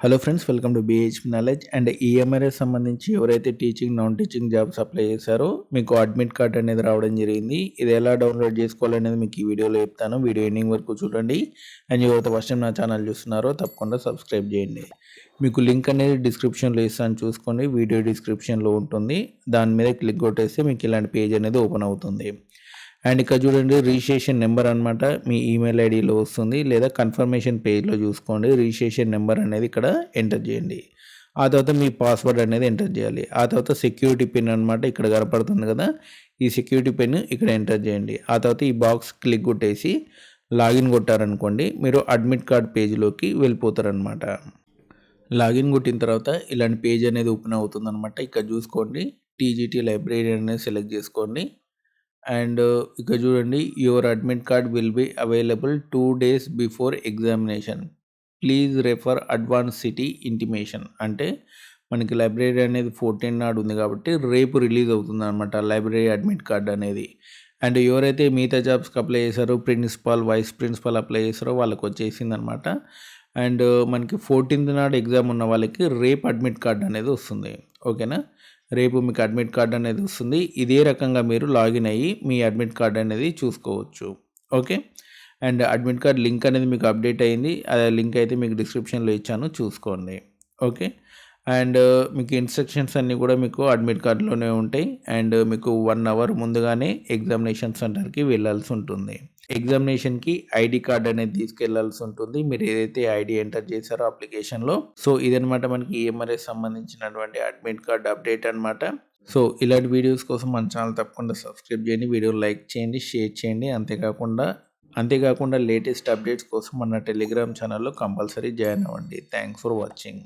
Hello friends, welcome to బీహెచ్పీ knowledge. And EMRS సంబంధించి ఎవరైతే teaching, non teaching jobs apply చేశారో మీకు అడ్మిట్ కార్డ్ అనేది రావడం జరిగింది. ఇది ఎలా డౌన్లోడ్ చేసుకోవాలనేది మీకు ఈ వీడియోలో చెప్తాను. వీడియో ఎండింగ్ వరకు చూడండి. అండ్ ఎవరైతే ఫస్ట్ టైం నా ఛానల్ చూస్తున్నారో తప్పకుండా సబ్స్క్రైబ్ చేయండి. మీకు లింక్ అనేది డిస్క్రిప్షన్లో ఇస్తాను, చూసుకోండి. వీడియో డిస్క్రిప్షన్లో ఉంటుంది. దాని మీద క్లిక్ కొట్టేస్తే మీకు ఇలాంటి పేజ్ అనేది ఓపెన్ అవుతుంది. అండ్ ఇక్కడ చూడండి, రిజిస్ట్రేషన్ నెంబర్ అనమాట మీ ఈమెయిల్ ఐడిలో వస్తుంది, లేదా కన్ఫర్మేషన్ పేజ్లో చూసుకోండి. రిజిస్ట్రేషన్ నెంబర్ అనేది ఇక్కడ ఎంటర్ చేయండి. ఆ తర్వాత మీ పాస్వర్డ్ అనేది ఎంటర్ చేయాలి. ఆ తర్వాత సెక్యూరిటీ పిన్ అనమాట ఇక్కడ కనపడుతుంది కదా, ఈ సెక్యూరిటీ పిన్ ఇక్కడ ఎంటర్ చేయండి. ఆ తర్వాత ఈ బాక్స్ క్లిక్ కొట్టేసి లాగిన్ కొట్టారనుకోండి, మీరు అడ్మిట్ కార్డ్ పేజ్లోకి వెళ్ళిపోతారనమాట. లాగిన్ కొట్టిన తర్వాత ఇలాంటి పేజ్ అనేది ఓపెన్ అవుతుంది అనమాట. ఇక్కడ చూసుకోండి, టీజీటీ లైబ్రరీ అనేది సెలెక్ట్ చేసుకోండి. అండ్ ఇక్కడ చూడండి, your admit card will be available 2 days before examination. Please refer advance city intimation. అంటే మనకి లైబ్రరీ అనేది 14 నాడు ఉంది కాబట్టి రేపు రిలీజ్ అవుతుంది అనమాట లైబ్రరీ అడ్మిట్ కార్డ్ అనేది. అండ్ ఎవరైతే మిగతా జాబ్స్కి అప్లై చేశారో, ప్రిన్సిపాల్, వైస్ ప్రిన్సిపాల్ అప్లై చేశారో వాళ్ళకి వచ్చేసింది అనమాట. అండ్ మనకి 14th నాడు ఎగ్జామ్ ఉన్న వాళ్ళకి రేపు అడ్మిట్ కార్డ్ అనేది వస్తుంది. ఓకేనా, రేపు మీకు అడ్మిట్ కార్డ్ అనేది వస్తుంది. ఇదే రకంగా మీరు లాగిన్ అయ్యి మీ అడ్మిట్ కార్డ్ అనేది చూసుకోవచ్చు. Okay, and admit card link అనేది మీకు అప్డేట్ అయింది. అదే లింక్ అయితే మీకు డిస్క్రిప్షన్లో ఇచ్చాను, చూసుకోండి. ఓకే, అండ్ మీకు ఇన్స్ట్రక్షన్స్ అన్నీ కూడా మీకు అడ్మిట్ కార్డులోనే ఉంటాయి. అండ్ మీకు 1 hour ముందుగానే ఎగ్జామినేషన్ సెంటర్కి వెళ్ళాల్సి ఉంటుంది. ఎగ్జామినేషన్కి ఐడి కార్డ్ అనేది తీసుకెళ్లాల్సి ఉంటుంది, మీరు ఏదైతే ఐడి ఎంటర్ చేశారో అప్లికేషన్లో. సో ఇదనమాట మనకి ఈఎంఆర్ఎస్ సంబంధించినటువంటి అడ్మిట్ కార్డ్ అప్డేట్ అనమాట. సో ఇలాంటి వీడియోస్ కోసం మన ఛానల్ తప్పకుండా సబ్స్క్రైబ్ చేయండి, వీడియో లైక్ చేయండి, షేర్ చేయండి. అంతేకాకుండా లేటెస్ట్ అప్డేట్స్ కోసం మన టెలిగ్రామ్ ఛానల్లో కంపల్సరీ జాయిన్ అవ్వండి. Thanks for watching.